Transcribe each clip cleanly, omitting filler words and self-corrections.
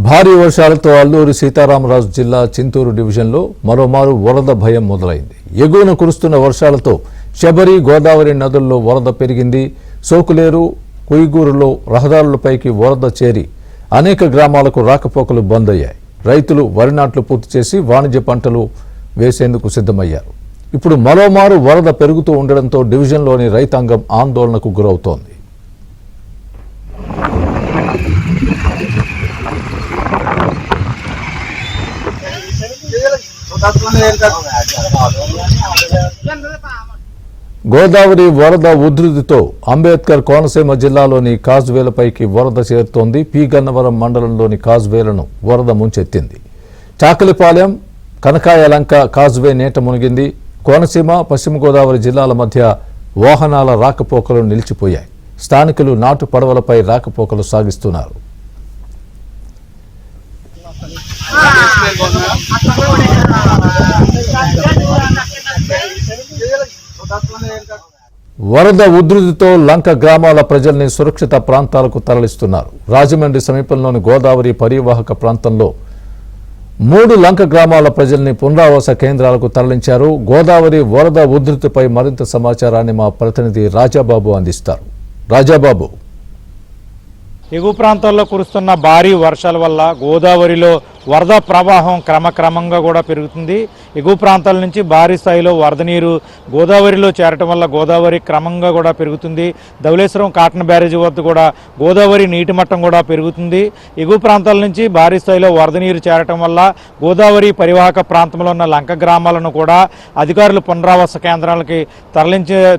భారీ వర్షాలతో అల్లూరి సీతారామరాజు జిల్లా చింతూరు డివిజన్లో మరోమారు వరద భయం మొదలైంది. ఎగువన కురుస్తున్న వర్షాలతో శబరి, గోదావరి నదుల్లో వరద పెరిగింది. సోకులేరు, కుయిగూరులో రహదారులపైకి వరద చేరి అనేక గ్రామాలకు రాకపోకలు బంద్ అయ్యాయి. రైతులు వరి నాట్లు పూర్తి చేసి వాణిజ్య పంటలు వేసేందుకు సిద్ధమయ్యారు. ఇప్పుడు మరోమారు వరద పెరుగుతూ ఉండడంతో డివిజన్లోని రైతాంగం ఆందోళనకు గురవుతోంది. గోదావరి వరద ఉధృతితో అంబేద్కర్ కోనసీమ జిల్లాలోని కాజ్వేలపైకి వరద చేరుతోంది. పి గన్నవరం మండలంలోని కాజ్వేలను వరద ముంచెత్తింది. చాకలిపాలెం, కనకాయలంక కాజ్వే నీట మునిగింది. కోనసీమ, పశ్చిమ గోదావరి జిల్లాల మధ్య వాహనాల రాకపోకలు నిలిచిపోయాయి. స్థానికులు నాటు పడవలపై రాకపోకలు సాగిస్తున్నారు. వరద ఉధృతితో లంక గ్రామాల ప్రజల్ని సురక్షిత ప్రాంతాలకు తరలిస్తున్నారు. రాజమండ్రి సమీపంలోని గోదావరి పరివాహక ప్రాంతంలో 3 లంక గ్రామాల ప్రజల్ని పునరావాస కేంద్రాలకు తరలించారు. గోదావరి వరద ఉధృతిపై మరింత సమాచారాన్ని మా ప్రతినిధి రాజాబాబు అందిస్తారు. రాజాబాబు, ఎగువ ప్రాంతాల్లో కురుస్తున్న భారీ వర్షాల వల్ల గోదావరిలో వరద ప్రవాహం క్రమక్రమంగా కూడా పెరుగుతుంది. ఎగువ ప్రాంతాల నుంచి భారీ స్థాయిలో వరద నీరు గోదావరిలో చేరటం వల్ల గోదావరి క్రమంగా కూడా పెరుగుతుంది. ధవళేశ్వరం కాటన్ బ్యారేజీ వద్ద కూడా గోదావరి నీటి మట్టం కూడా పెరుగుతుంది. ఎగువ ప్రాంతాల నుంచి భారీ స్థాయిలో వరద నీరు చేరటం వల్ల గోదావరి పరివాహక ప్రాంతంలో ఉన్న లంక గ్రామాలను కూడా అధికారులు పునరావాస కేంద్రాలకి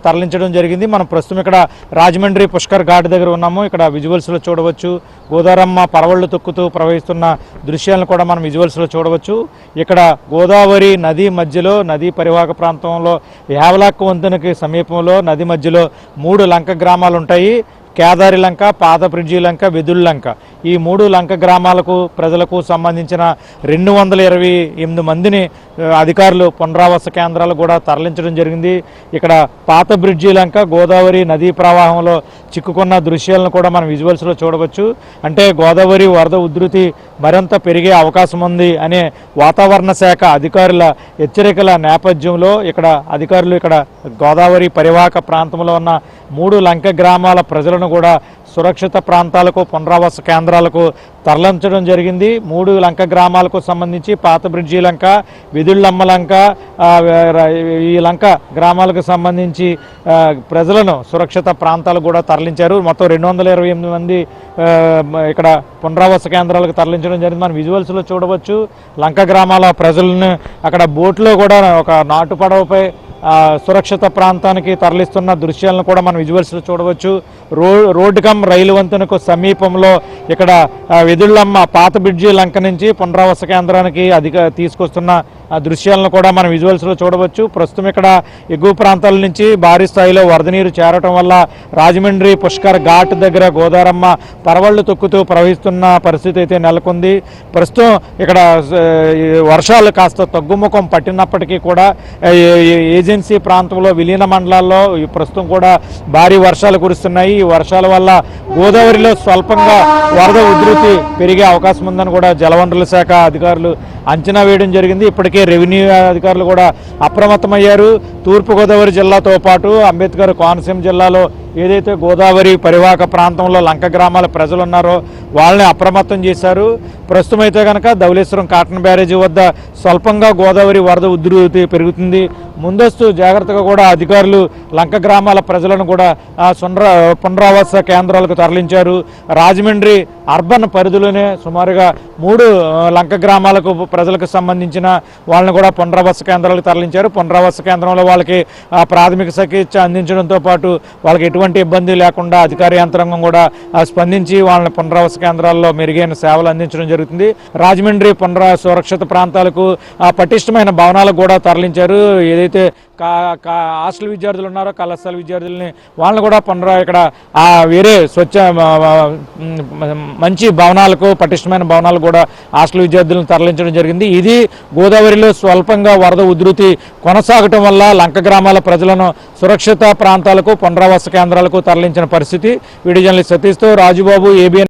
తరలించడం జరిగింది. మనం ప్రస్తుతం ఇక్కడ రాజమండ్రి పుష్కర్ ఘాట్ దగ్గర ఉన్నాము. ఇక్కడ విజువల్స్లో చూడవచ్చు గోదారమ్మ పరవళ్లు తొక్కుతూ ప్రవహిస్తున్న దృశ్యాలను కూడా మనం విజువల్స్లో చూడవచ్చు. ఇక్కడ గోదావరి నది మధ్యలో, నదీ పరివాహక ప్రాంతంలో యావలాక్ వంతెనకి సమీపంలో నది మధ్యలో 3 లంక గ్రామాలు ఉంటాయి. కేదారి లంక, పాత బ్రిడ్జి లంక, వెదుళ్ళ లంక. ఈ 3 లంక గ్రామాలకు ప్రజలకు సంబంధించిన 228 మందిని అధికారులు పునరావాస కేంద్రాలు కూడా తరలించడం జరిగింది. ఇక్కడ పాత బ్రిడ్జి లంక గోదావరి నదీ ప్రవాహంలో చిక్కుకున్న దృశ్యాలను కూడా మనం విజువల్స్లో చూడవచ్చు. అంటే గోదావరి వరద ఉధృతి మరింత పెరిగే అవకాశం ఉంది అనే వాతావరణ శాఖ అధికారుల హెచ్చరికల నేపథ్యంలో అధికారులు ఇక్కడ గోదావరి పరివాహక ప్రాంతంలో ఉన్న 3 లంక గ్రామాల ప్రజలను కూడా సురక్షిత ప్రాంతాలకు, పునరావాస కేంద్రాలకు తరలించడం జరిగింది. 3 లంక గ్రామాలకు సంబంధించి పాత బ్రిడ్జి లంక, వెదుళ్ళమ్మ లంక, ఈ లంక గ్రామాలకు సంబంధించి ప్రజలను సురక్షిత ప్రాంతాలకు కూడా తరలించారు. మొత్తం 228 మంది ఇక్కడ పునరావాస కేంద్రాలకు తరలించడం జరిగింది. మనం విజువల్స్లో చూడవచ్చు లంక గ్రామాల ప్రజలను అక్కడ బోట్లో కూడా ఒక నాటు పడవపై సురక్షిత ప్రాంతానికి తరలిస్తున్న దృశ్యాలను కూడా మనం విజువల్స్లో చూడవచ్చు. రోడ్డు కమ్ రైలు వంతెనకు సమీపంలో ఇక్కడ వెదుళ్ళమ్మ పాత బ్రిడ్జి లంక నుంచి పునరావాస కేంద్రానికి తీసుకొస్తున్న దృశ్యాలను కూడా మనం విజువల్స్లో చూడవచ్చు. ప్రస్తుతం ఇక్కడ ఎగువ ప్రాంతాల నుంచి భారీ స్థాయిలో వరద నీరు చేరటం వల్ల రాజమండ్రి పుష్కర్ ఘాట్ దగ్గర గోదారమ్మ పరవళ్లు తొక్కుతూ ప్రవహిస్తున్న పరిస్థితి అయితే నెలకొంది. ప్రస్తుతం ఇక్కడ వర్షాలు కాస్త తగ్గుముఖం పట్టినప్పటికీ కూడా ఏజెన్సీ ప్రాంతంలో విలీన మండలాల్లో ప్రస్తుతం కూడా భారీ వర్షాలు కురుస్తున్నాయి. ఈ వర్షాల వల్ల గోదావరిలో స్వల్పంగా వరద ఉధృతి పెరిగే అవకాశం ఉందని కూడా జలవనరుల శాఖ అధికారులు అంచనా వేయడం జరిగింది. ఇప్పటికే రెవెన్యూ అధికారులు కూడా అప్రమత్తమయ్యారు. తూర్పుగోదావరి జిల్లాతో పాటు అంబేద్కర్ కోనసీమ జిల్లాలో ఏదైతే గోదావరి పరివాహక ప్రాంతంలో లంక గ్రామాల ప్రజలు ఉన్నారో వాళ్ళని అప్రమత్తం చేశారు. ప్రస్తుతం అయితే కనుక ధవళేశ్వరం కాటన్ బ్యారేజీ వద్ద స్వల్పంగా గోదావరి వరద ఉధృతి పెరుగుతుంది. ముందస్తు జాగ్రత్తగా కూడా అధికారులు లంక గ్రామాల ప్రజలను కూడా పునరావాస కేంద్రాలకు తరలించారు. రాజమండ్రి అర్బన్ పరిధిలోనే సుమారుగా 3 లంక గ్రామాలకు ప్రజలకు సంబంధించిన వాళ్ళని కూడా పునరావాస కేంద్రాలకు తరలించారు. పునరావాస కేంద్రంలో వాళ్ళకి ప్రాథమిక చికిత్స అందించడంతో పాటు వాళ్ళకి ఎటువంటి ఇబ్బంది లేకుండా అధికార యంత్రాంగం కూడా స్పందించి వాళ్ళని పునరావాస కేంద్రాల్లో మెరుగైన సేవలు అందించడం జరుగుతుంది. రాజమండ్రి సురక్షిత ప్రాంతాలకు పటిష్టమైన భవనాలకు కూడా తరలించారు. ఏదైతే హాస్టల్ విద్యార్థులు ఉన్నారో కళాశాల విద్యార్థులని వాళ్ళని కూడా ఇక్కడ వేరే మంచి భవనాలకు, పటిష్టమైన భవనాలు కూడా హాస్టల్ విద్యార్థులను తరలించడం జరిగింది. ఇది గోదావరిలో స్వల్పంగా వరద ఉధృతి కొనసాగటం వల్ల లంక గ్రామాల ప్రజలను సురక్షిత ప్రాంతాలకు, పునరావాస కేంద్రాలకు తరలించిన పరిస్థితి. వీడియో జర్నలిస్ట్ సతీష్తో రాజుబాబు, ఏబిఎన్.